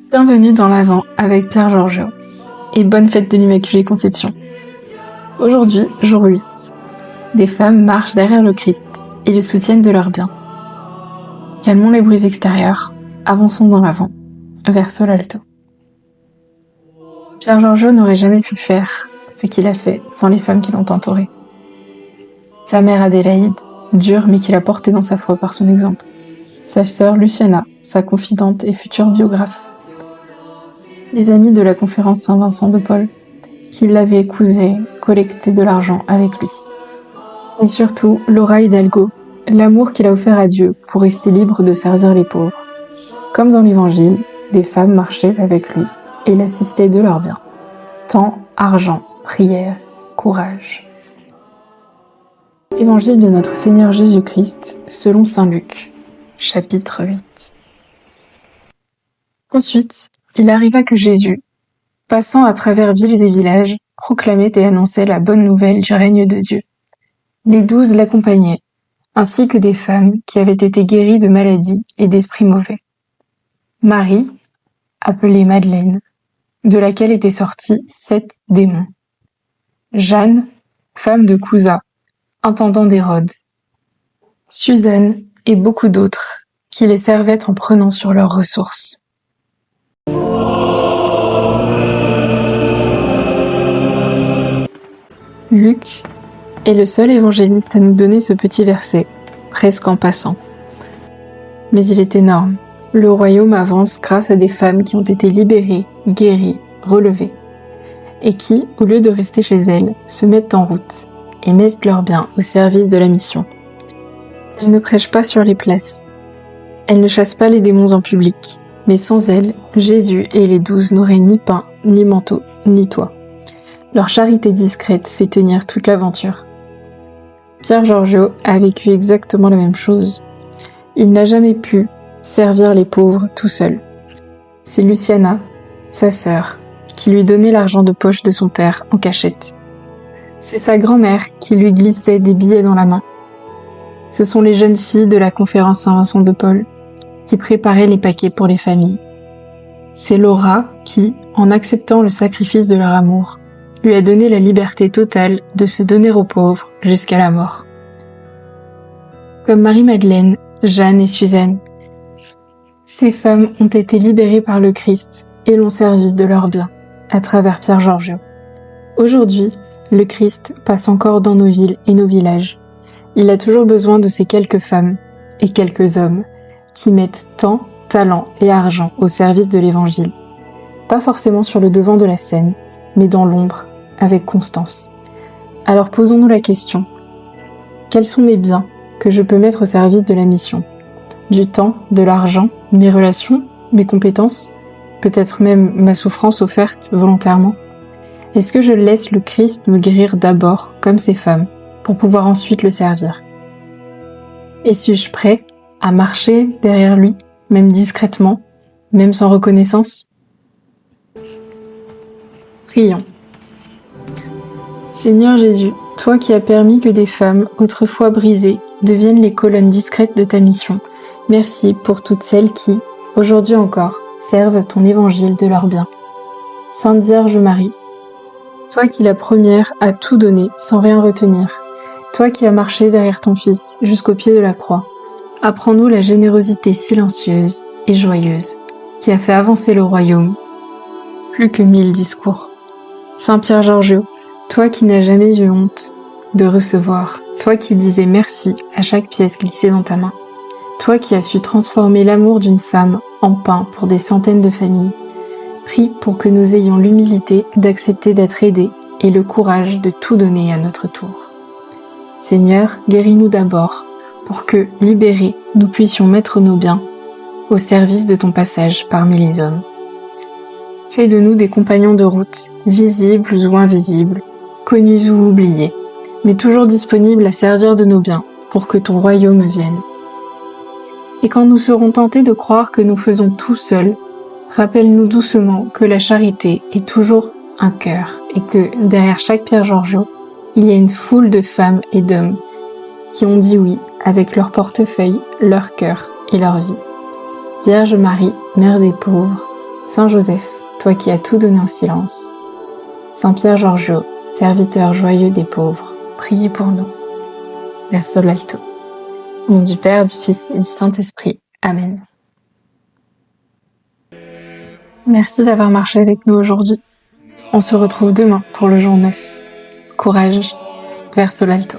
Bienvenue dans l'Avent avec Pierre Georgiou et bonne fête de l'Immaculée Conception. Aujourd'hui, jour 8, des femmes marchent derrière le Christ et le soutiennent de leurs biens. Calmons les bruits extérieurs, avançons dans l'Avent, vers Sol Alto. Pierre Georgiou n'aurait jamais pu faire ce qu'il a fait sans les femmes qui l'ont entouré. Sa mère Adélaïde, dure mais qui l'a porté dans sa foi par son exemple. Sa sœur Luciana, sa confidente et future biographe. Les amis de la conférence Saint-Vincent de Paul, qui l'avaient épousé, collecté de l'argent avec lui. Et surtout, Laura Hidalgo, l'amour qu'il a offert à Dieu pour rester libre de servir les pauvres. Comme dans l'Évangile, des femmes marchaient avec lui et l'assistaient de leurs biens. Temps, argent, prière, courage. Évangile de notre Seigneur Jésus-Christ, selon saint Luc, chapitre 8. Ensuite, il arriva que Jésus, passant à travers villes et villages, proclamait et annonçait la bonne nouvelle du règne de Dieu. Les 12 l'accompagnaient, ainsi que des femmes qui avaient été guéries de maladies et d'esprits mauvais. Marie, appelée Madeleine, de laquelle étaient sortis 7 démons. Jeanne, femme de Cousa, intendant d'Hérode. Suzanne et beaucoup d'autres, qui les servaient en prenant sur leurs ressources. Luc est le seul évangéliste à nous donner ce petit verset, presque en passant. Mais il est énorme. Le royaume avance grâce à des femmes qui ont été libérées, guéries, relevées, et qui, au lieu de rester chez elles, se mettent en route et mettent leurs biens au service de la mission. Elles ne prêchent pas sur les places. Elles ne chassent pas les démons en public, mais sans elles, Jésus et les 12 n'auraient ni pain, ni manteau, ni toit. Leur charité discrète fait tenir toute l'aventure. Pierre Georgiou a vécu exactement la même chose. Il n'a jamais pu servir les pauvres tout seul. C'est Luciana, sa sœur, qui lui donnait l'argent de poche de son père en cachette. C'est sa grand-mère qui lui glissait des billets dans la main. Ce sont les jeunes filles de la conférence Saint-Vincent de Paul qui préparaient les paquets pour les familles. C'est Laura qui, en acceptant le sacrifice de leur amour, lui a donné la liberté totale de se donner aux pauvres jusqu'à la mort. Comme Marie-Madeleine, Jeanne et Suzanne, ces femmes ont été libérées par le Christ et l'ont servi de leurs biens à travers Pierre Georgiou. Aujourd'hui, le Christ passe encore dans nos villes et nos villages. Il a toujours besoin de ces quelques femmes et quelques hommes qui mettent temps, talent et argent au service de l'Évangile. Pas forcément sur le devant de la scène, mais dans l'ombre, avec constance. Alors posons-nous la question. Quels sont mes biens que je peux mettre au service de la mission ? Du temps, de l'argent, mes relations, mes compétences, peut-être même ma souffrance offerte volontairement ? Est-ce que je laisse le Christ me guérir d'abord, comme ces femmes, pour pouvoir ensuite le servir ? Et suis-je prêt à marcher derrière lui, même discrètement, même sans reconnaissance ? Prions. Seigneur Jésus, toi qui as permis que des femmes, autrefois brisées, deviennent les colonnes discrètes de ta mission, merci pour toutes celles qui, aujourd'hui encore, servent ton évangile de leur bien. Sainte Vierge Marie, toi qui la première as tout donné sans rien retenir, toi qui as marché derrière ton Fils jusqu'au pied de la croix, apprends-nous la générosité silencieuse et joyeuse qui a fait avancer le royaume, plus que 1000 discours. Saint Pierre Georgiou, toi qui n'as jamais eu honte de recevoir, toi qui disais merci à chaque pièce glissée dans ta main, toi qui as su transformer l'amour d'une femme en pain pour des centaines de familles, prie pour que nous ayons l'humilité d'accepter d'être aidés et le courage de tout donner à notre tour. Seigneur, guéris-nous d'abord, pour que, libérés, nous puissions mettre nos biens au service de ton passage parmi les hommes. Fais de nous des compagnons de route, visibles ou invisibles, connus ou oubliés, mais toujours disponibles à servir de nos biens pour que ton royaume vienne. Et quand nous serons tentés de croire que nous faisons tout seuls, rappelle-nous doucement que la charité est toujours un cœur et que derrière chaque Pierre Georgiou, il y a une foule de femmes et d'hommes qui ont dit oui avec leur portefeuille, leur cœur et leur vie. Vierge Marie, Mère des pauvres, Saint Joseph, toi qui as tout donné en silence. Saint Pierre Giorgio, serviteur joyeux des pauvres, priez pour nous. Verso l'alto. Au nom du Père, du Fils et du Saint-Esprit. Amen. Merci d'avoir marché avec nous aujourd'hui. On se retrouve demain pour le jour 9. Courage, verso l'alto.